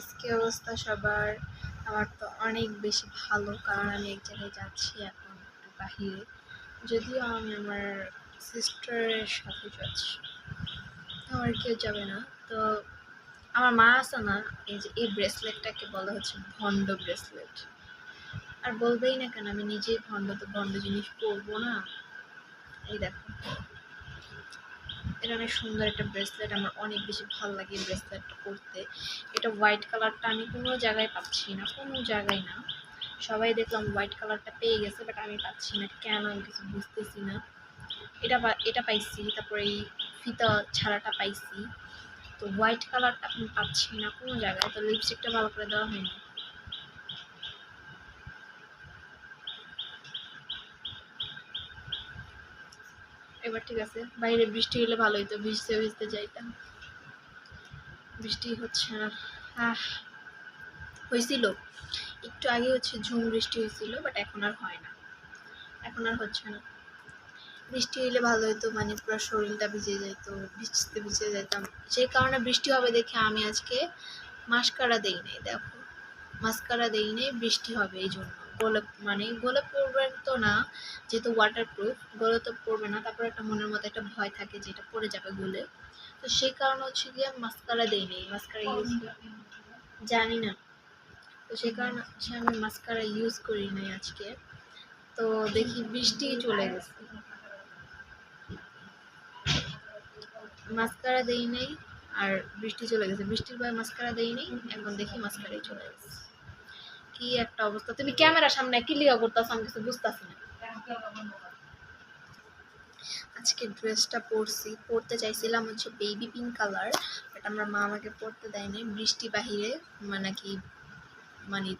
Guys, কি অবস্থা সবার? আমার তো অনেক বেশি ভালো, কারণ আমি এক জায়গায় যাচ্ছি এখন একটু বাহিরে। যদিও আমি আমার সিস্টারের সাথে যাচ্ছি, আমার কেউ যাবে না। তো আমার মা আছে না, এই যে এই ব্রেসলেটটাকে বলা হচ্ছে ভণ্ড ব্রেসলেট। আর বলবেই না কেন, আমি নিজেই ভণ্ড, তো ভণ্ড জিনিস পরবো না। এই দেখো, এটা অনেক সুন্দর একটা ব্রেসলেট, আমার অনেক বেশি ভালো লাগে এই ব্রেসলেটটা পরতে। এটা হোয়াইট কালারটা আমি কোনো জায়গায় পাচ্ছি না, কোনো জায়গায় না। সবাই দেখলাম হোয়াইট কালারটা পেয়ে গেছে, বাট আমি পাচ্ছি না, কেন আমি কিছু বুঝতেছি না। এটা পাইছি, তারপরে এই ফিতা ছাড়াটা পাইছি, তো হোয়াইট কালারটা আমি পাচ্ছি না কোনো জায়গায়। তো লিপস্টিকটা ভালো করে দেওয়া হয়নি। এবার ঠিক আছে, বাইরে বৃষ্টি হলে ভালো হইতো, ভিজতে ভিজতে যাইতাম। বৃষ্টি হচ্ছে না। হয়েছিল একটু আগে, হচ্ছে ঝুম বৃষ্টি হয়েছিল, বাট এখন আর হয় না, এখন আর হচ্ছে না। বৃষ্টি হইলে ভালো হতো, মানে পুরো শরীরটা ভিজে যেত, ভিজতে ভিজে যেতাম। সেই কারণে বৃষ্টি হবে দেখে আমি আজকে মাস্কারা দেই নাই। দেখো, মাস্কারা দেই নাই, বৃষ্টি হবে এই জন্য। গলে পড়বে তো না, যেহেতু ওয়াটার প্রুফ, গলে তো পড়বে না। তারপর একটা মনের মধ্যে একটা ভয় থাকে যে এটা পড়ে যাবে গলে, তো সেই কারণে হচ্ছে গিয়ে মাস্কারা দেই নাই, মাস্কারা ইউজ জানি না। তো সেই কারণে হচ্ছে আমি মাস্কারা ইউজ করি নাই আজকে। তো দেখি বৃষ্টি চলে গেছে, মাস্কারা দেই নাই, আর বৃষ্টি চলে গেছে। বৃষ্টির ভয়ে মাস্কারা দেই নাই, এখন দেখি মাস্কারাই চলে গেছে। কি একটা অবস্থা! তুমি ক্যামেরার সামনে কি লিগা করতেছ, আমি কিছু বুঝতেছি না। আজকে ড্রেসটা পরতে চাইছিলাম হচ্ছে বেবি পিঙ্ক কালার, বাট আমার মা আমাকে পরতে দেয়নি। বৃষ্টি বাহিরে মানে কি, মানে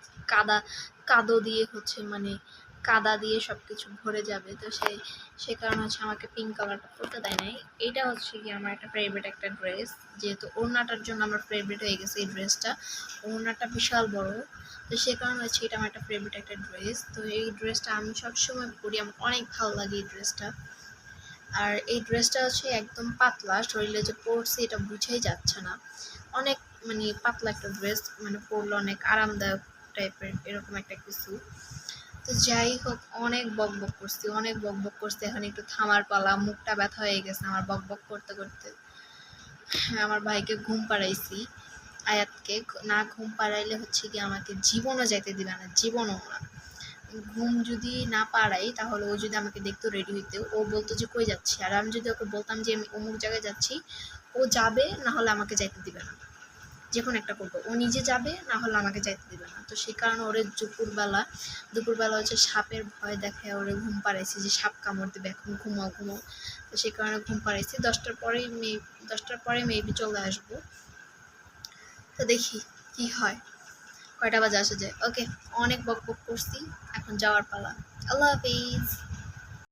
কাদো দিয়ে হচ্ছে, মানে কাদা দিয়ে সবকিছু ভরে যাবে, তো সে কারণে হচ্ছে আমাকে পিঙ্ক কালারটা পরতে দেয় নাই। এইটা হচ্ছে কি আমার একটা ফেভারিট একটা ড্রেস, যেহেতু ওড়নাটার জন্য আমার ফেভারিট হয়ে গেছে এই ড্রেসটা। ওড়নাটা বিশাল বড়, তো সে কারণে হচ্ছে এটা আমার একটা ফেভারিট একটা ড্রেস। তো এই ড্রেসটা আমি সবসময় পরি, আমার অনেক ভালো লাগে এই ড্রেসটা। আর এই ড্রেসটা হচ্ছে একদম পাতলা, শরীরে যে পরছি এটা বুঝেই যাচ্ছে না। অনেক মানে পাতলা একটা ড্রেস, মানে পরলে অনেক আরামদায়ক টাইপের এরকম একটা কিছু। তো যাই হোক, অনেক বকবক করছি, এখন একটু থামার পালা। মুখটা ব্যথা হয়ে গেছে আমার বকবক করতে করতে। আমার ভাইকে ঘুম পাড়াইছি, আয়াতকে। না ঘুম পাড়াইলে হচ্ছে কি আমাকে জীবনও যাইতে দিবে না, জীবনও না। ঘুম যদি না পাড়াই, তাহলে ও যদি আমাকে দেখতো রেডি হইতে, ও বলতো যে কই যাচ্ছি, আর আমি যদি ওকে বলতাম যে আমি অমুক জায়গায় যাচ্ছি, ও যাবে, না হলে আমাকে যাইতে দিবে না। যে কোনো একটা করবো, ও নিজে যাবে, না হলে আমাকে যাইতে দিবে না। তো সেই কারণে ওরে দুপুরবেলা হচ্ছে সাপের ভয় দেখায় ওরে ঘুম পাড়াইছি, যে সাপ কামড় দেবে, এখন ঘুমাও। তো সেই কারণে ঘুম পাড়াইছি। 10টার পরে মেবি চলে আসবো। তো দেখি কি হয়, কয়টা বাজে আসা যায়। ওকে, অনেক বকবক করছি, এখন যাওয়ার পালা। আল্লাহ হাফিজ।